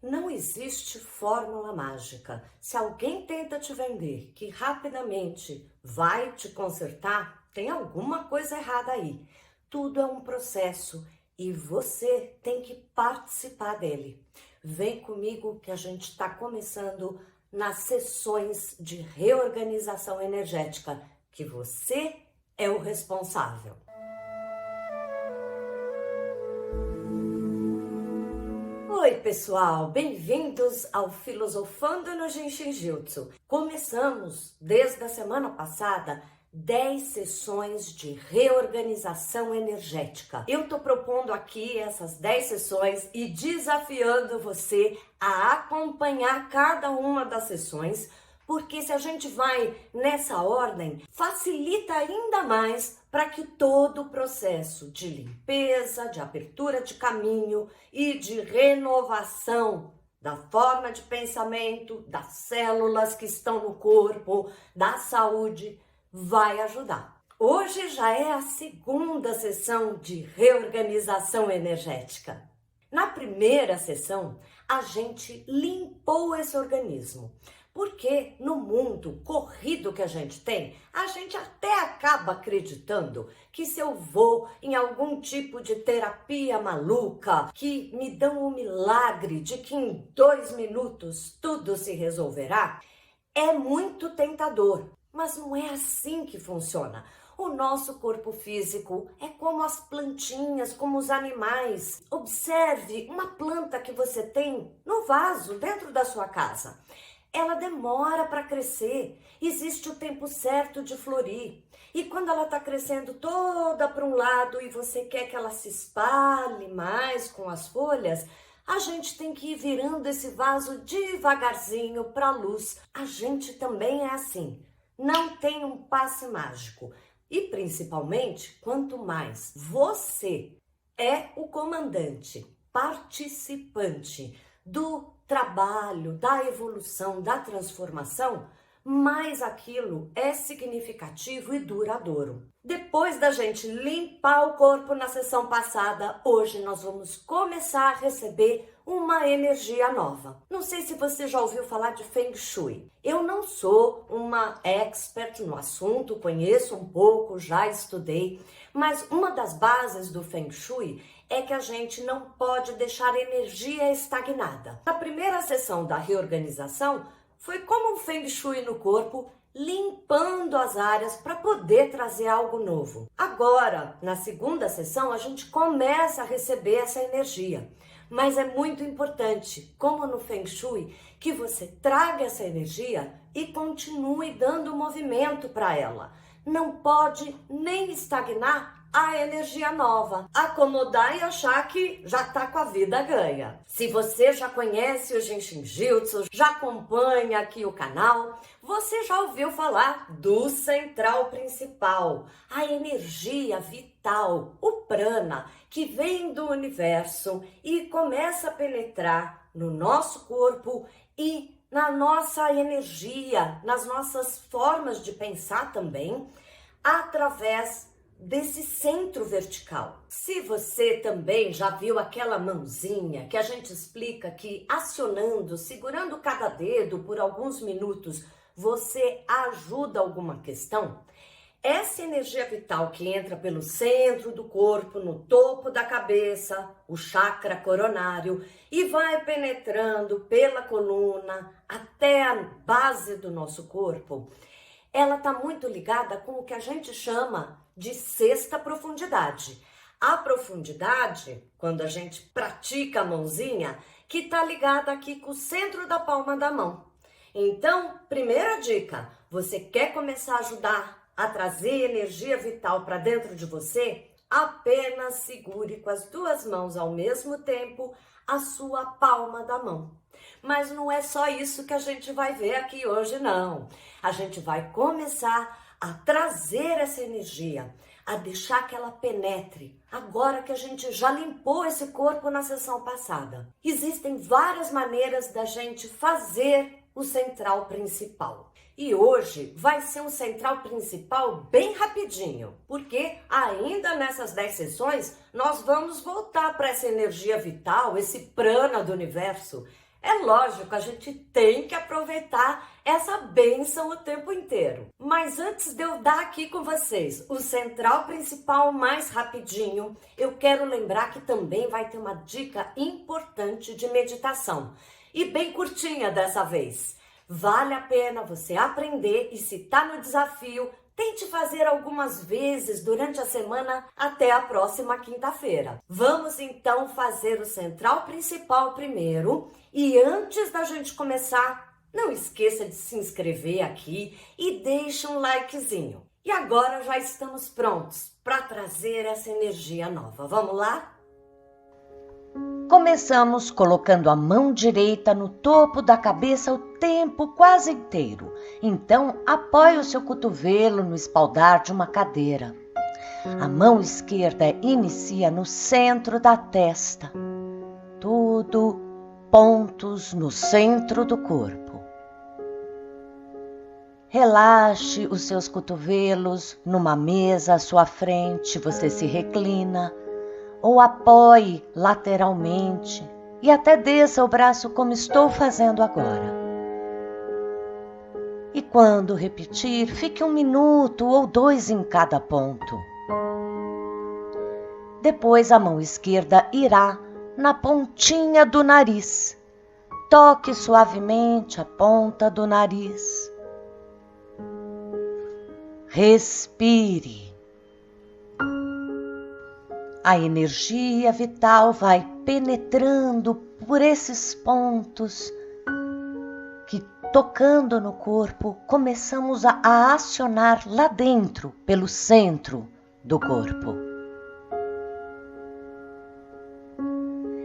Não existe fórmula mágica. Se alguém tenta te vender que rapidamente vai te consertar, tem alguma coisa errada aí. Tudo é um processo e você tem que participar dele. Vem comigo que a gente está começando nas sessões de reorganização energética, que você é o responsável. Oi, pessoal! Bem-vindos ao Filosofando no Jinshin Jutsu. Começamos, desde a semana passada, 10 sessões de reorganização energética. Eu tô propondo aqui essas 10 sessões e desafiando você a acompanhar cada uma das sessões, porque se a gente vai nessa ordem, facilita ainda mais para que todo o processo de limpeza, de abertura de caminho e de renovação da forma de pensamento, das células que estão no corpo, da saúde, vai ajudar. Hoje já é a segunda sessão de reorganização energética. Na primeira sessão, a gente limpou esse organismo. Porque no mundo corrido que a gente tem, a gente até acaba acreditando que se eu vou em algum tipo de terapia maluca, que me dão um milagre de que em 2 minutos tudo se resolverá, é muito tentador. Mas não é assim que funciona. O nosso corpo físico é como as plantinhas, como os animais. Observe uma planta que você tem no vaso dentro da sua casa. Ela demora para crescer, existe o tempo certo de florir. E quando ela está crescendo toda para um lado e você quer que ela se espalhe mais com as folhas, a gente tem que ir virando esse vaso devagarzinho para a luz. A gente também é assim, não tem um passe mágico. E principalmente, quanto mais você é o comandante, participante do trabalho, da evolução, da transformação, mais aquilo é significativo e duradouro. Depois da gente limpar o corpo na sessão passada, hoje nós vamos começar a receber uma energia nova. Não sei se você já ouviu falar de Feng Shui. Eu não sou uma expert no assunto, conheço um pouco, já estudei, mas uma das bases do Feng Shui é que a gente não pode deixar energia estagnada. Na primeira sessão da reorganização, foi como um Feng Shui no corpo, limpando as áreas para poder trazer algo novo. Agora, na segunda sessão, a gente começa a receber essa energia. Mas é muito importante, como no Feng Shui, que você traga essa energia e continue dando movimento para ela. Não pode nem estagnar a energia nova, acomodar e achar que já tá com a vida ganha. Se você já conhece o Jinshin Jutsu, já acompanha aqui o canal, você já ouviu falar do central principal, a energia vital, o prana, que vem do universo e começa a penetrar no nosso corpo e na nossa energia, nas nossas formas de pensar também, através desse centro vertical. Se você também já viu aquela mãozinha que a gente explica que acionando, segurando cada dedo por alguns minutos, você ajuda alguma questão, essa energia vital que entra pelo centro do corpo, no topo da cabeça, o chakra coronário, e vai penetrando pela coluna até a base do nosso corpo, ela está muito ligada com o que a gente chama de sexta profundidade. A profundidade, quando a gente pratica a mãozinha, que está ligada aqui com o centro da palma da mão. Então, primeira dica, você quer começar a ajudar a trazer energia vital para dentro de você? Apenas segure com as 2 mãos ao mesmo tempo a sua palma da mão. Mas não é só isso que a gente vai ver aqui hoje, não. A gente vai começar a trazer essa energia, a deixar que ela penetre, agora que a gente já limpou esse corpo na sessão passada. Existem várias maneiras da gente fazer o central principal. E hoje vai ser um central principal bem rapidinho, porque ainda nessas 10 sessões nós vamos voltar para essa energia vital, esse prana do universo, É lógico, a gente tem que aproveitar essa bênção o tempo inteiro. Mas antes de eu dar aqui com vocês o central principal mais rapidinho, eu quero lembrar que também vai ter uma dica importante de meditação. E bem curtinha dessa vez. Vale a pena você aprender e se tá no desafio, tente fazer algumas vezes durante a semana até a próxima quinta-feira. Vamos então fazer o central principal primeiro e antes da gente começar, não esqueça de se inscrever aqui e deixe um likezinho. E agora já estamos prontos para trazer essa energia nova. Vamos lá? Começamos colocando a mão direita no topo da cabeça o tempo quase inteiro. Então, apoie o seu cotovelo no espaldar de uma cadeira. A mão esquerda inicia no centro da testa. Tudo pontos no centro do corpo. Relaxe os seus cotovelos numa mesa à sua frente. Você se reclina. Ou apoie lateralmente e até desça o braço como estou fazendo agora. E quando repetir, fique 1 minuto ou 2 em cada ponto. Depois a mão esquerda irá na pontinha do nariz. Toque suavemente a ponta do nariz. Respire. A energia vital vai penetrando por esses pontos que, tocando no corpo, começamos a acionar lá dentro, pelo centro do corpo.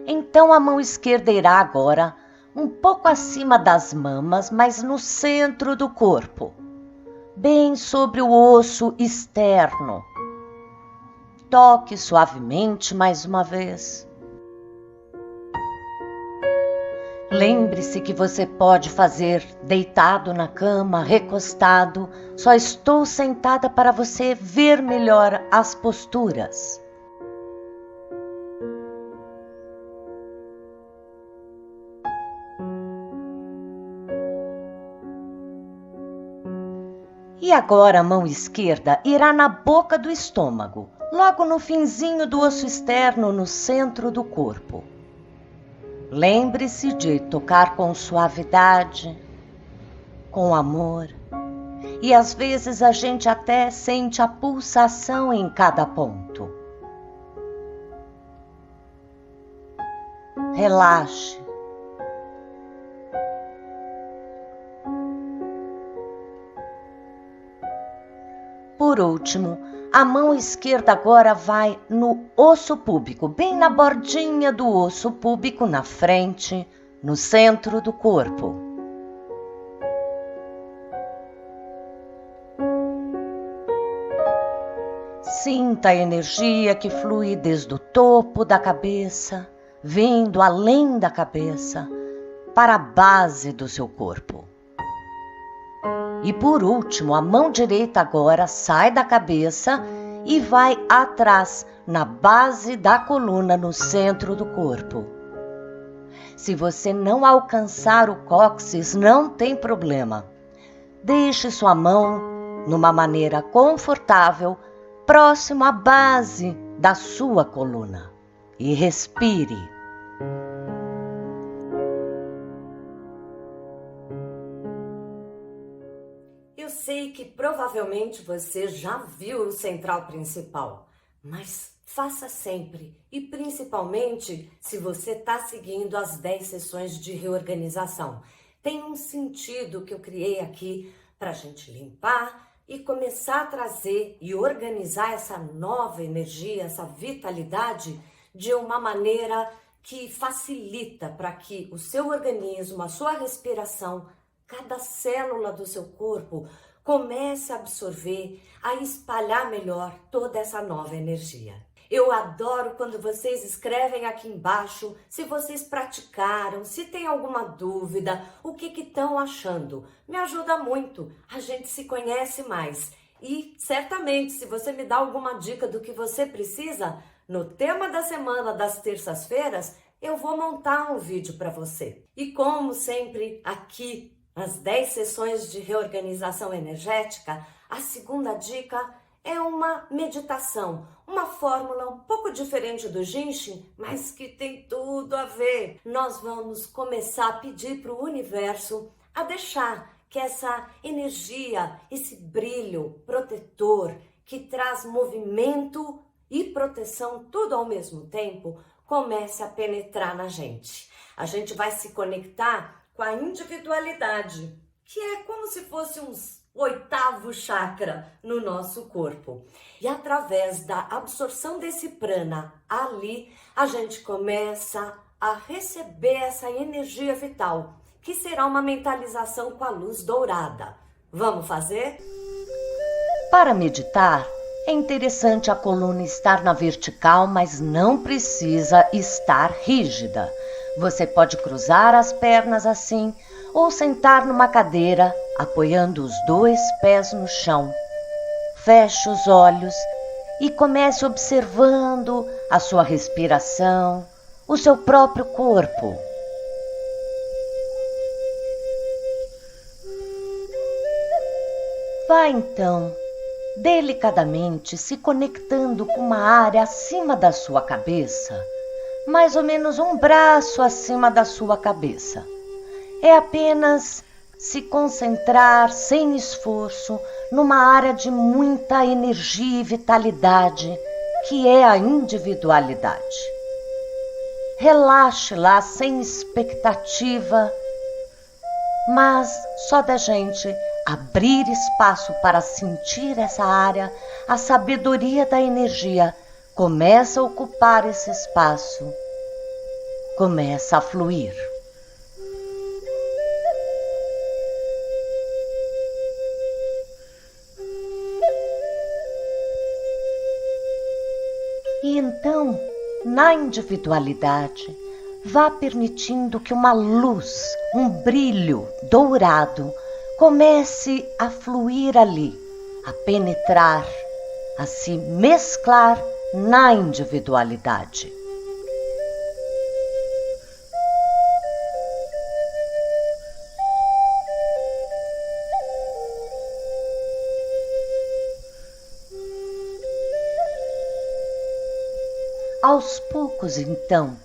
Então a mão esquerda irá agora um pouco acima das mamas, mas no centro do corpo, bem sobre o osso externo. Toque suavemente mais uma vez. Lembre-se que você pode fazer deitado na cama, recostado. Só estou sentada para você ver melhor as posturas. E agora a mão esquerda irá na boca do estômago. Logo no finzinho do osso externo, no centro do corpo. Lembre-se de tocar com suavidade, com amor. E às vezes a gente até sente a pulsação em cada ponto. Relaxe. Por último, a mão esquerda agora vai no osso púbico, bem na bordinha do osso púbico, na frente, no centro do corpo. Sinta a energia que flui desde o topo da cabeça, vindo além da cabeça, para a base do seu corpo. E por último, a mão direita agora sai da cabeça e vai atrás, na base da coluna, no centro do corpo. Se você não alcançar o cóccix, não tem problema. Deixe sua mão numa maneira confortável, próximo à base da sua coluna. E respire. Eu sei que provavelmente você já viu o central principal, mas faça sempre e principalmente se você está seguindo as 10 sessões de reorganização. Tem um sentido que eu criei aqui para a gente limpar e começar a trazer e organizar essa nova energia, essa vitalidade de uma maneira que facilita para que o seu organismo, a sua respiração, cada célula do seu corpo comece a absorver, a espalhar melhor toda essa nova energia. Eu adoro quando vocês escrevem aqui embaixo se vocês praticaram, se tem alguma dúvida, o que estão achando. Me ajuda muito, a gente se conhece mais. E certamente, se você me dá alguma dica do que você precisa, no tema da semana das terças-feiras, eu vou montar um vídeo para você. E como sempre aqui nas 10 sessões de reorganização energética, a segunda dica é uma meditação, uma fórmula um pouco diferente do Jinshin, mas que tem tudo a ver. Nós vamos começar a pedir para o universo a deixar que essa energia, esse brilho protetor que traz movimento e proteção tudo ao mesmo tempo, comece a penetrar na gente. A gente vai se conectar com a individualidade, que é como se fosse um oitavo chakra no nosso corpo. E através da absorção desse prana ali, a gente começa a receber essa energia vital, que será uma mentalização com a luz dourada. Vamos fazer? Para meditar, é interessante a coluna estar na vertical, mas não precisa estar rígida. Você pode cruzar as pernas assim ou sentar numa cadeira, apoiando os 2 pés no chão. Feche os olhos e comece observando a sua respiração, o seu próprio corpo. Vá então, delicadamente se conectando com uma área acima da sua cabeça, mais ou menos um braço acima da sua cabeça. É apenas se concentrar sem esforço numa área de muita energia e vitalidade, que é a individualidade. Relaxe lá sem expectativa, mas só da gente abrir espaço para sentir essa área, a sabedoria da energia começa a ocupar esse espaço, começa a fluir. E então, na individualidade, vá permitindo que uma luz, um brilho dourado comece a fluir ali, a penetrar, a se mesclar na individualidade. Aos poucos, então,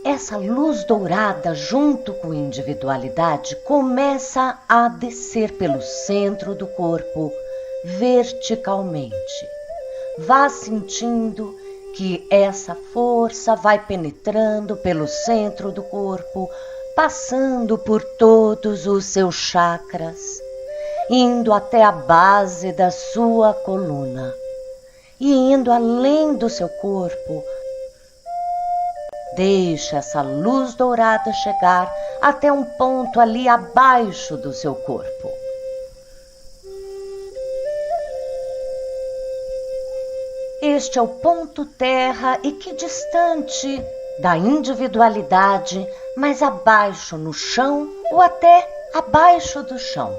essa luz dourada junto com a individualidade começa a descer pelo centro do corpo verticalmente. Vá sentindo que essa força vai penetrando pelo centro do corpo, passando por todos os seus chakras, indo até a base da sua coluna e indo além do seu corpo. Deixa essa luz dourada chegar até um ponto ali abaixo do seu corpo. Este é o ponto terra e que distante da individualidade, mais abaixo no chão ou até abaixo do chão.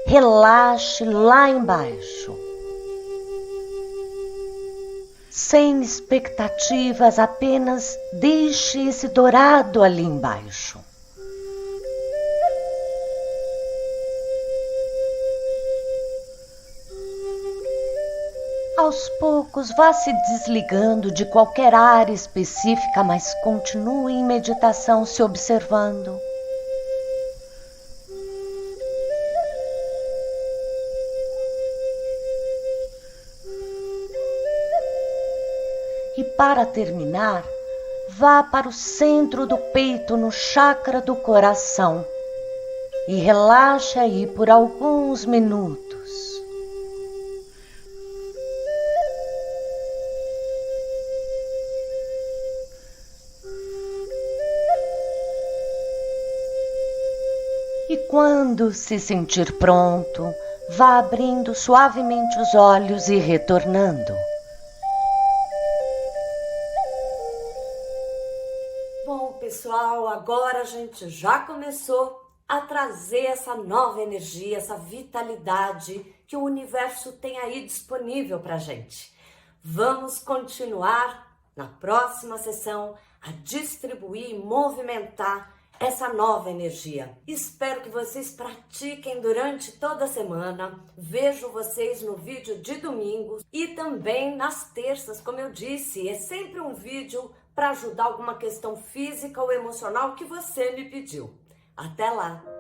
Relaxe lá embaixo. Sem expectativas, apenas deixe esse dourado ali embaixo. Aos poucos, vá se desligando de qualquer área específica, mas continue em meditação se observando. E para terminar, vá para o centro do peito, no chakra do coração, e relaxe aí por alguns minutos. E quando se sentir pronto, vá abrindo suavemente os olhos e retornando. Bom, pessoal, agora a gente já começou a trazer essa nova energia, essa vitalidade que o universo tem aí disponível para a gente. Vamos continuar na próxima sessão a distribuir e movimentar essa nova energia. Espero que vocês pratiquem durante toda a semana. Vejo vocês no vídeo de domingo e também nas terças, como eu disse, é sempre um vídeo para ajudar alguma questão física ou emocional que você me pediu. Até lá!